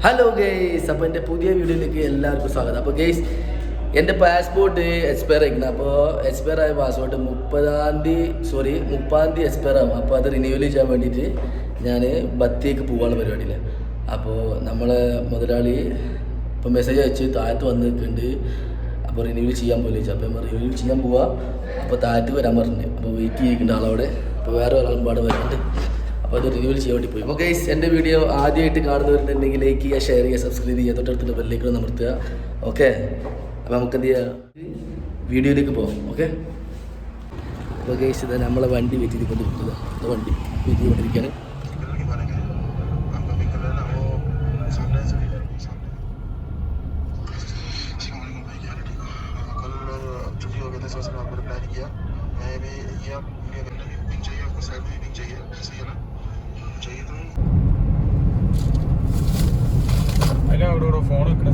Hello guys, അപ്പോൾ എൻ്റെ പുതിയ വീഡിയോയിലേക്ക് എല്ലാവർക്കും സ്വാഗതം. അപ്പോൾ ഗെയ്സ്, എൻ്റെ പാസ്പോർട്ട് എക്സ്പയർ ആയിരിക്കണം. അപ്പോൾ എക്സ്പയർ ആയ പാസ്പോർട്ട് 30 എക്സ്പയർ ആകും. അപ്പോൾ അത് റിന്യൂവൽ ചെയ്യാൻ വേണ്ടിയിട്ട് ഞാൻ ബത്തേക്ക് പോകാനുള്ള പരിപാടിയില്ല. അപ്പോൾ നമ്മളെ മുതലാളി ഇപ്പോൾ മെസ്സേജ് അയച്ച് താഴത്ത് വന്ന് നിൽക്കുന്നുണ്ട്. അപ്പോൾ റിന്യൂവൽ ചെയ്യാൻ പോലും ചോദിച്ചു. അപ്പോൾ നമ്മൾ റിന്യൂവൽ ചെയ്യാൻ പോവുക. അപ്പോൾ താഴത്ത് വരാൻ പറഞ്ഞു. അപ്പോൾ വെയിറ്റ് ചെയ്യിക്കേണ്ട ആളവിടെ. അപ്പോൾ വേറെ ഒരാളും പാടെ വരുന്നുണ്ട്. അപ്പോൾ അത് റിന്യൂവൽ ചെയ്യാൻ വേണ്ടി പോയി. അപ്പോൾ ഗൈസ്, എൻ്റെ വീഡിയോ ആദ്യമായിട്ട് കാണുന്നവരുണ്ടെങ്കിൽ ലൈക്ക് ചെയ്യുക, ഷെയർ ചെയ്യുക, സബ്സ്ക്രൈബ് ചെയ്യുക, തൊട്ടടുത്തുള്ള ബെല്ലേക്ക് അമർത്തുക. ഓക്കെ, അപ്പോൾ നമുക്ക് എന്ത് ചെയ്യുക, വീഡിയോയിലേക്ക് പോകാം. ഓക്കെ, അപ്പോൾ ഗൈസ്, ഇത് നമ്മളെ വണ്ടി വെയിറ്റ് ചെയ്തുകൊണ്ടിരിക്കുക. വണ്ടി വെയിറ്റ് ചെയ്തുകൊണ്ടിരിക്കുകയാണ്. അവിടെ ഫോൺ വെക്കണ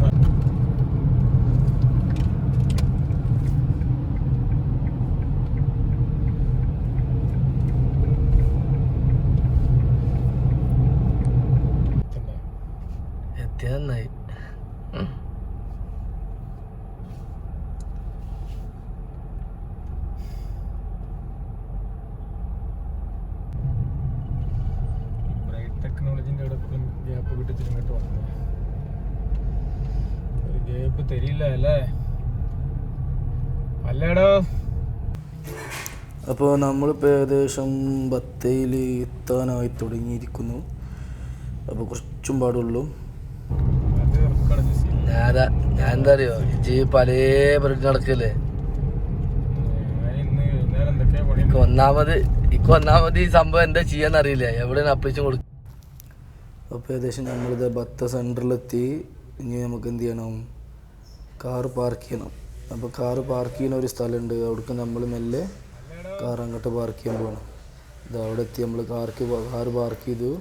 നന്നായി. ടെക്നോളജിന്റെ ഗ്യാപ്പ് കിട്ടി ഇങ്ങോട്ട് വന്നു. ഒരു ഗ്യാപ്പ് തരില്ല അല്ലേ അല്ലേടോ. അപ്പോൾ നമ്മളിപ്പോൾ ഏകദേശം ബത്തേയിൽ എത്താനായി തുടങ്ങിയിരിക്കുന്നു. അപ്പോൾ കുറച്ചും പാടുള്ളൂ. ഞാൻ എന്താ അറിയോ, ഇജ് പല പരിപാടി നടക്കല്ലേ. ഒന്നാമത് ഈ സംഭവം എന്താ ചെയ്യാന്നറിയില്ല, എവിടെയാണ് അപ്ലിക്കേഷൻ കൊടുക്കും. അപ്പോൾ ഏകദേശം നമ്മളിത് ബത്ത സെൻറ്ററിലെത്തി. ഇനി നമുക്ക് എന്ത് ചെയ്യണം, കാറ് പാർക്ക് ചെയ്യണം. അപ്പോൾ കാറ് പാർക്ക് ചെയ്യുന്ന ഒരു സ്ഥലമുണ്ട്. അവിടേക്ക് നമ്മൾ മെല്ലെ കാർ അങ്ങോട്ട് പാർക്ക് ചെയ്യാൻ പോകണം. ഇത് അവിടെ എത്തി നമ്മൾ കാറ് പാർക്ക് ചെയ്തു,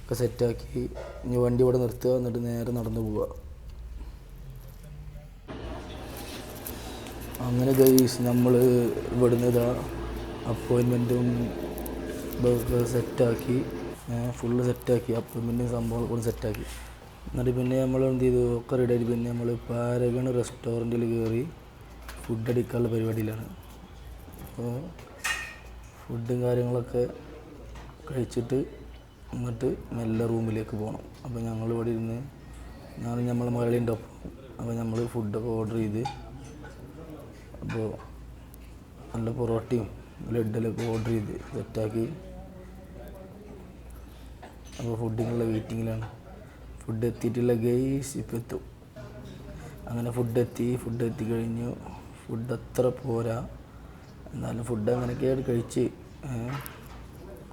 ഒക്കെ സെറ്റാക്കി. ഇനി വണ്ടി ഇവിടെ നിർത്തുക, എന്നിട്ട് നേരെ നടന്നു പോവുക. അങ്ങനെ ഗൈസ്, നമ്മൾ ഇവിടുന്ന് ഇതാ അപ്പോയിൻമെൻറ്റും സെറ്റാക്കി, ഫുള്ള് സെറ്റാക്കി. അപ്പോയിൻമെൻറ്റും സംഭവങ്ങൾ കൂടെ സെറ്റാക്കി. എന്നിട്ട് പിന്നെ നമ്മൾ എന്ത് ചെയ്തു, ഒക്കെ റെഡിയായിട്ട് പിന്നെ നമ്മൾ പാരഗൺ റെസ്റ്റോറൻറ്റിൽ കയറി ഫുഡ് അടിക്കാനുള്ള പരിപാടിയിലാണ്. അപ്പോൾ ഫുഡും കാര്യങ്ങളൊക്കെ കഴിച്ചിട്ട് എന്നിട്ട് മെല്ലെ റൂമിലേക്ക് പോകണം. അപ്പോൾ ഞങ്ങളിവിടെ ഇരുന്ന് നമ്മളെ മകളിൻ്റെ ഒപ്പം. അപ്പോൾ നമ്മൾ ഫുഡൊക്കെ ഓർഡർ ചെയ്ത്, അപ്പോൾ നല്ല പൊറോട്ടയും ബ്രെഡിലൊക്കെ ഓർഡർ ചെയ്ത് സെറ്റാക്കി. അപ്പോൾ ഫുഡിനുള്ള വെയിറ്റിങ്ങിലാണ്. ഫുഡ് എത്തിയിട്ടില്ല ഗൈസ്, ഇപ്പം എത്തും. അങ്ങനെ ഫുഡ് എത്തിക്കഴിഞ്ഞു. ഫുഡ് അത്ര പോരാ, എന്നാലും ഫുഡ് അങ്ങനെയൊക്കെയാണ് കഴിച്ച്,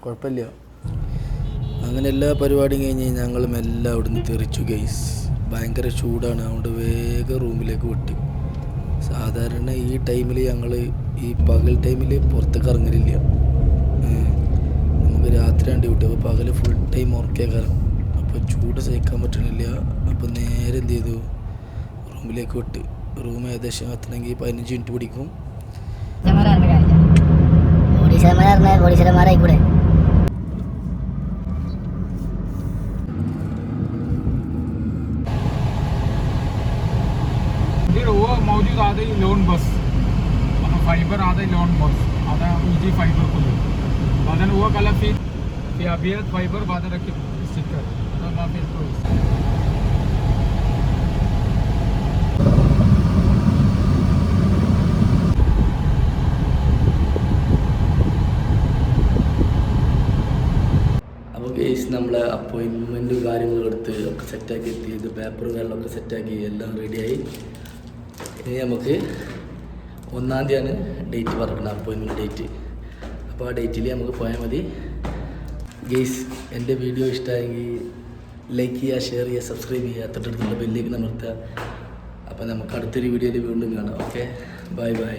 കുഴപ്പമില്ല. അങ്ങനെ എല്ലാ പരിപാടിയും കഴിഞ്ഞ് ഞങ്ങൾ മെല്ലെ അവിടെ നിന്ന് തെറിച്ചു ഗൈസ്. ഭയങ്കര ചൂടാണ്, അതുകൊണ്ട് വേഗം റൂമിലേക്ക് വിട്ടു. സാധാരണ ഈ ടൈമിൽ ഞങ്ങൾ ഈ പകൽ ടൈമിൽ പുറത്തേക്ക് ഇറങ്ങലില്ല. നമുക്ക് രാത്രിയാണ് ഡ്യൂട്ടി. അപ്പോൾ പകൽ ഫുൾ ടൈം ഉറക്കേക്കാരം. അപ്പോൾ ചൂട് സഹിക്കാൻ പറ്റണില്ല. അപ്പോൾ നേരെ എന്ത് ചെയ്തു, റൂമിലേക്ക് വിട്ട്. റൂം ഏകദേശം എത്തണമെങ്കിൽ 15 മിനിറ്റ് പിടിക്കും. वो मौजूद आधा ही लोन बस मतलब फाइबर आधा ही लोन बस आधा ईजी फाइबर को बादन वो कलर फिर अभियत फाइबर बादल रखे स्टिकर तो ना फिर तो അപ്പോൾ കേസ് നമ്മളെ അപ്പോയിൻമെൻറ്റും കാര്യങ്ങളും എടുത്ത് ഒക്കെ സെറ്റാക്കി എത്തി. ഇത് പേപ്പറും കാര്യങ്ങളൊക്കെ സെറ്റാക്കി എല്ലാം റെഡിയായി. ഇനി നമുക്ക് 1-ാം തീയതിയാണ് ഡേറ്റ് പറഞ്ഞത്, അപ്പോയിൻമെൻറ്റ് ഡേറ്റ്. അപ്പോൾ ആ ഡേറ്റിൽ നമുക്ക് പോയാൽ മതി. ഗെയ്സ്, എൻ്റെ വീഡിയോ ഇഷ്ടമായെങ്കിൽ ലൈക്ക് ചെയ്യുക, ഷെയർ ചെയ്യുക, സബ്സ്ക്രൈബ് ചെയ്യുക, തൊട്ടടുത്തുള്ള ബെല്ലേക്ക് അമർത്തുക. അപ്പോൾ നമുക്ക് അടുത്തൊരു വീഡിയോയിൽ വീണ്ടും കാണാം. Okay, bye bye.